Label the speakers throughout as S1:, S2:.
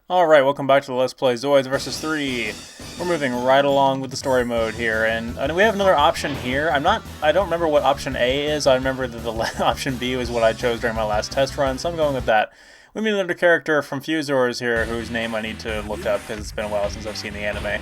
S1: Alright, welcome back to the Let's Play Zoids vs. III. We're moving right along with the story mode here, and we have another option here. I don't remember what option A is. I remember that the option B was what I chose during my last test run, so I'm going with that. We meet another character from Fusors here, whose name I need to look up because it's been a while since I've seen the anime.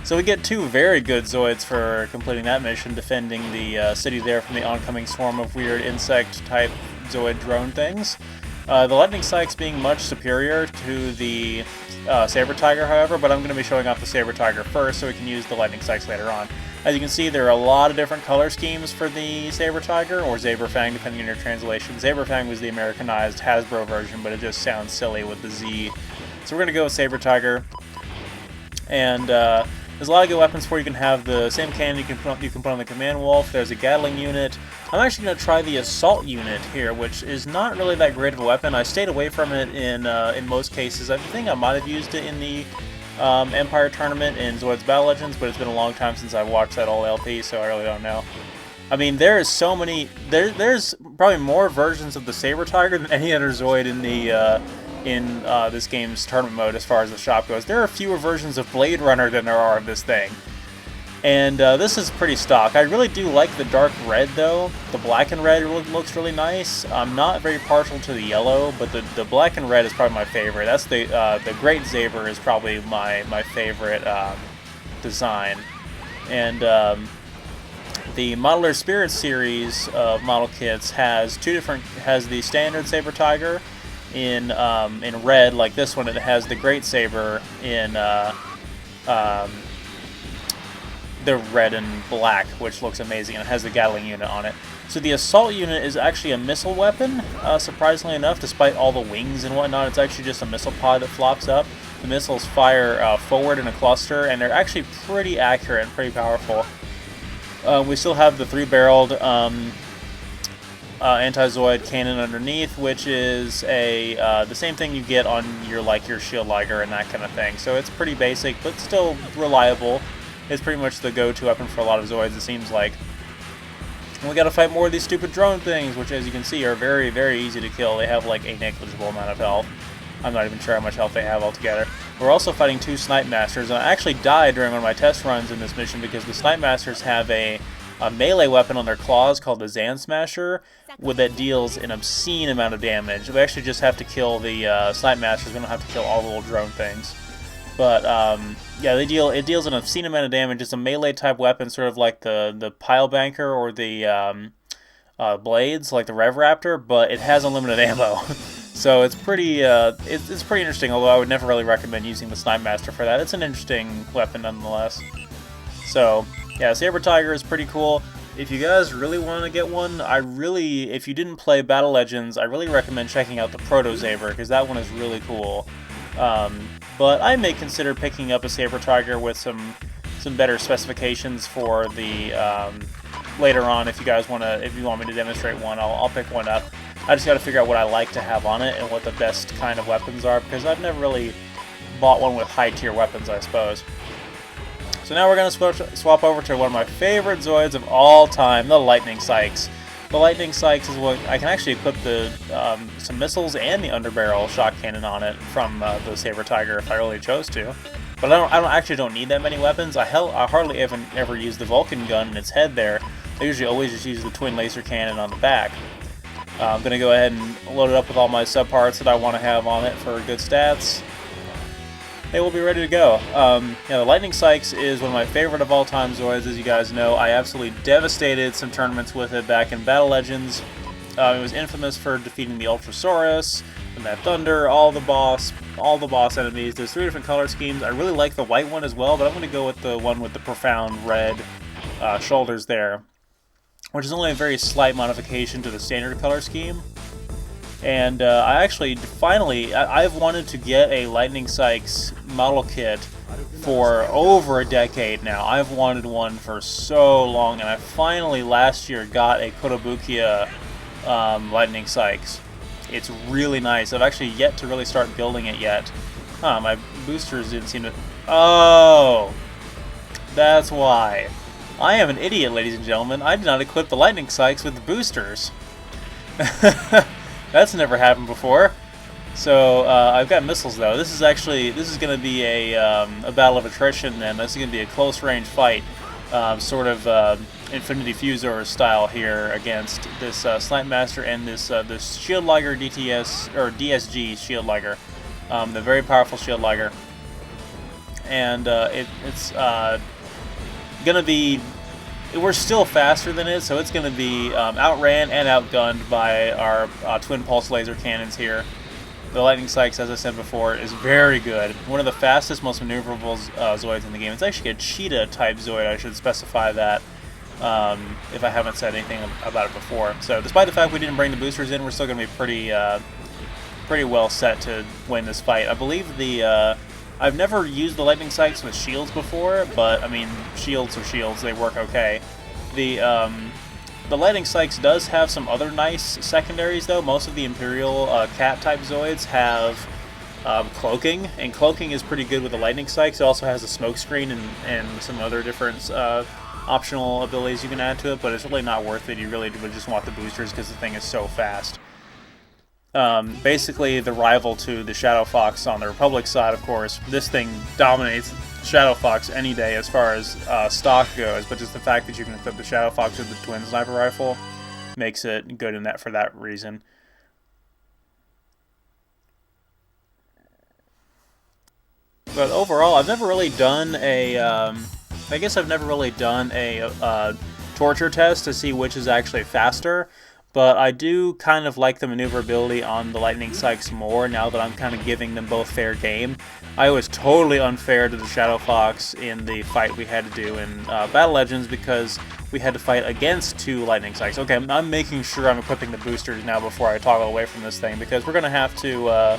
S1: So we get two very good Zoids for completing that mission, defending the city there from the oncoming swarm of weird insect-type Zoid drone things. The Lightning Saix being much superior to the Sabre Tiger, however, but I'm going to be showing off the Sabre Tiger first so we can use the Lightning Saix later on. As you can see, there are a lot of different color schemes for the Sabre Tiger, or Zaberfang, depending on your translation. Zaberfang was the Americanized Hasbro version, but it just sounds silly with the Z. So we're going to go with Sabre Tiger. And there's a lot of good weapons for you. You can have the same cannon you can put on the Command Wolf. There's a Gatling unit. I'm actually going to try the Assault unit here, which is not really that great of a weapon. I stayed away from it in most cases. I think I might have used it in the Empire tournament in Zoids Battle Legends, but it's been a long time since I watched that old LP, so I really don't know. I mean, there's so many. There's probably more versions of the Sabre Tiger than any other Zoid in this game's tournament mode as far as the shop goes. There are fewer versions of Blade Runner than there are of this thing. And this is pretty stock. I really do like the dark red, though. The black and red looks really nice. I'm not very partial to the yellow, but the black and red is probably my favorite. That's the Great Saber is probably my favorite design. And the Modeler Spirit series of model kits has the standard Sabre Tiger in red, like this one. It has the Great Saber in the red and black, which looks amazing, and it has the Gatling unit on it. So the Assault unit is actually a missile weapon, surprisingly enough, despite all the wings and whatnot. It's actually just a missile pod that flops up. The missiles fire forward in a cluster, and they're actually pretty accurate and pretty powerful. We still have the three-barreled anti-Zoid cannon underneath, which is the same thing you get on your Shield Liger and that kind of thing. So it's pretty basic, but still reliable. It's pretty much the go-to weapon for a lot of Zoids, it seems like. And we gotta fight more of these stupid drone things, which, as you can see, are very, very easy to kill. They have like a negligible amount of health. I'm not even sure how much health they have altogether. We're also fighting two Snipe Masters, and I actually died during one of my test runs in this mission because the Snipe Masters have a melee weapon on their claws called the Zan Smasher, that deals an obscene amount of damage. We actually just have to kill the Snipe Masters. We don't have to kill all the little drone things. But yeah, it deals an obscene amount of damage. It's a melee type weapon, sort of like the Pile Banker or the Blades, like the Rev Raptor, but it has unlimited ammo. So it's pretty it's pretty interesting. Although I would never really recommend using the Snipe Master for that. It's an interesting weapon nonetheless. So yeah, Sabre Tiger is pretty cool. If you guys really want to get one, if you didn't play Battle Legends, I really recommend checking out the Proto Saber, because that one is really cool. But I may consider picking up a Sabre Tiger with some better specifications for the later on. If you want me to demonstrate one, I'll pick one up. I just got to figure out what I like to have on it and what the best kind of weapons are, because I've never really bought one with high tier weapons, I suppose. So now we're going to swap over to one of my favorite Zoids of all time, the Lightning Saix. The Lightning Saix is what I can actually equip some missiles and the underbarrel shot cannon on it from the Sabre Tiger if I really chose to. But I don't need that many weapons. I hardly ever use the Vulcan gun in its head there. I usually always just use the twin laser cannon on the back. I'm going to go ahead and load it up with all my subparts that I want to have on it for good stats. Hey, we'll be ready to go. Yeah, the Lightning Saix is one of my favorite of all time Zoids, as you guys know. I absolutely devastated some tournaments with it back in Battle Legends. It was infamous for defeating the Ultrasaurus, the Mad Thunder, all the boss enemies. There's three different color schemes. I really like the white one as well, but I'm going to go with the one with the profound red shoulders there, which is only a very slight modification to the standard color scheme. And I actually, finally, I've wanted to get a Lightning Saix model kit for over a decade now. I've wanted one for so long, and I finally, last year, got a Kotobukiya Lightning Saix. It's really nice. I've actually yet to really start building it yet. My boosters didn't seem to... Oh! That's why. I am an idiot, ladies and gentlemen. I did not equip the Lightning Saix with the boosters. That's never happened before. So I've got missiles though. This is going to be a battle of attrition. Then this is going to be a close range fight, sort of Infinity Fusor style here against this Snipe Master and this Shield Liger DTS or DSG Shield Liger, the very powerful Shield Liger, and it's going to be. We're still faster than it, so it's going to be outran and outgunned by our twin pulse laser cannons here. The Lightning Saix, as I said before, is very good. One of the fastest, most maneuverable Zoids in the game. It's actually a cheetah-type Zoid, I should specify that, if I haven't said anything about it before. So, despite the fact we didn't bring the boosters in, we're still going to be pretty well set to win this fight. I believe I've never used the Lightning Saix with shields before, but, I mean, shields are shields. They work okay. The Lightning Saix does have some other nice secondaries, though. Most of the Imperial Cat-type Zoids have cloaking, and cloaking is pretty good with the Lightning Saix. It also has a smoke screen and some other different optional abilities you can add to it, but it's really not worth it. You really would just want the boosters because the thing is so fast. Basically, the rival to the Shadow Fox on the Republic side, of course. This thing dominates Shadow Fox any day as far as stock goes, but just the fact that you can equip the Shadow Fox with the twin sniper rifle makes it good in that for that reason. But overall, I've never really done a torture test to see which is actually faster. But I do kind of like the maneuverability on the Lightning Saix more now that I'm kind of giving them both fair game. I was totally unfair to the Shadow Fox in the fight we had to do in Battle Legends because we had to fight against two Lightning Saix. Okay, I'm making sure I'm equipping the boosters now before I toggle away from this thing because we're going to have to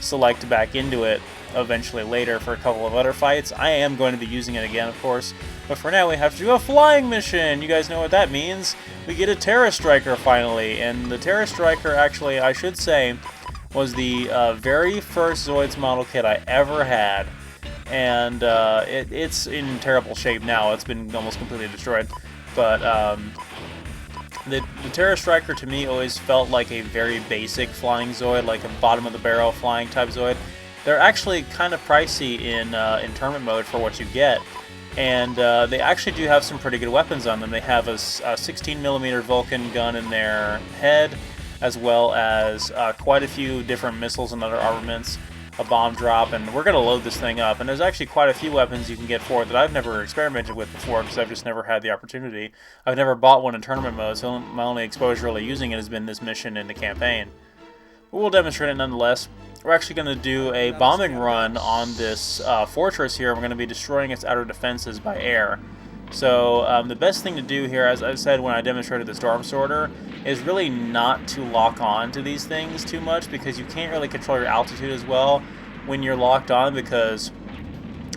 S1: select back into it eventually later for a couple of other fights. I am going to be using it again, of course, but for now we have to do a flying mission. You guys know what that means. We get a Terra Striker finally, and the Terra Striker, actually, I should say, was the very first Zoids model kit I ever had, and it's in terrible shape now. It's been almost completely destroyed, but the Terra Striker to me always felt like a very basic flying Zoid, like a bottom-of-the-barrel flying type Zoid. They're actually kind of pricey in tournament mode for what you get, and they actually do have some pretty good weapons on them. They have a 16mm Vulcan gun in their head, as well as quite a few different missiles and other armaments, a bomb drop, and we're going to load this thing up. And there's actually quite a few weapons you can get for it that I've never experimented with before because I've just never had the opportunity. I've never bought one in tournament mode, so my only exposure really using it has been this mission in the campaign. But we'll demonstrate it nonetheless. We're actually going to do a bombing run on this fortress here. We're going to be destroying its outer defenses by air. So the best thing to do here, as I said when I demonstrated the Storm Sorter, is really not to lock on to these things too much because you can't really control your altitude as well when you're locked on, because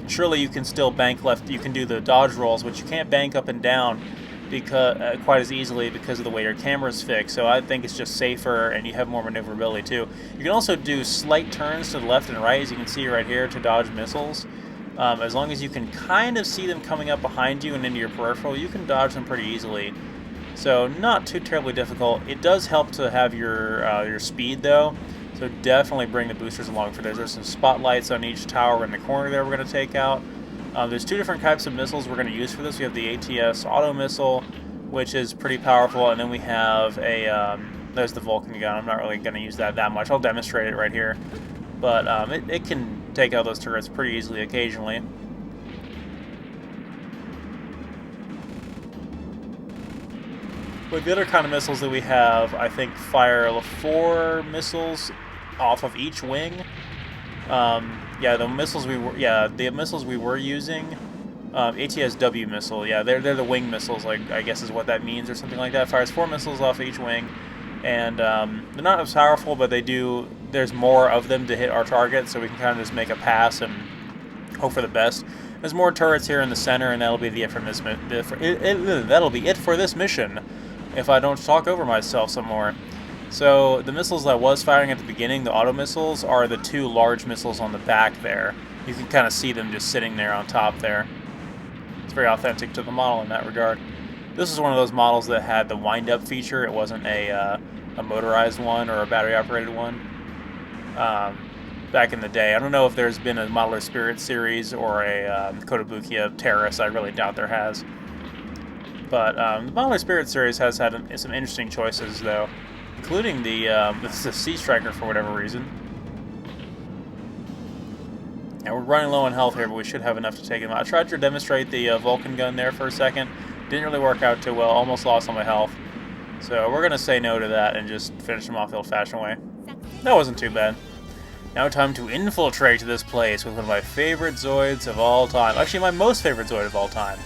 S1: surely you can still bank left, you can do the dodge rolls, but you can't bank up and down because quite as easily because of the way your camera's fixed. So I think it's just safer and you have more maneuverability too. You can also do slight turns to the left and right, as you can see right here, to dodge missiles. As long as you can kind of see them coming up behind you and into your peripheral, you can dodge them pretty easily. So not too terribly difficult. It does help to have your speed though, so definitely bring the boosters along for this. There's some spotlights on each tower in the corner there we're going to take out. There's two different types of missiles we're going to use for this. We have the ATS auto missile, which is pretty powerful, and then we have a there's the Vulcan gun. I'm not really going to use that much. I'll demonstrate it right here, but it can take out those turrets pretty easily occasionally. But the other kind of missiles that we have, I think, fire 4 missiles off of each wing. Yeah, the missiles we were using, ATSW missile. Yeah, they're the wing missiles. Like I guess is what that means, or something like that. Fires 4 missiles off each wing, and they're not as powerful, but they do. There's more of them to hit our target, so we can kind of just make a pass and hope for the best. There's more turrets here in the center, and that'll be it for this. That'll be it for this mission. If I don't talk over myself some more. So the missiles I was firing at the beginning, the auto missiles, are the 2 large missiles on the back there. You can kind of see them just sitting there on top there. It's very authentic to the model in that regard. This is one of those models that had the wind-up feature. It wasn't a motorized one or a battery-operated one. back in the day. I don't know if there's been a Modeler Spirit series or a Kotobukiya Pteras. I really doubt there has. But the Modeler Spirit series has had some interesting choices, though, including the Sea Striker for whatever reason. Now, we're running low on health here, but we should have enough to take him out. I tried to demonstrate the Vulcan gun there for a second. Didn't really work out too well. Almost lost all my health. So we're going to say no to that and just finish him off the old-fashioned way. That wasn't too bad. Now time to infiltrate this place with one of my favorite Zoids of all time. Actually, my most favorite Zoid of all time.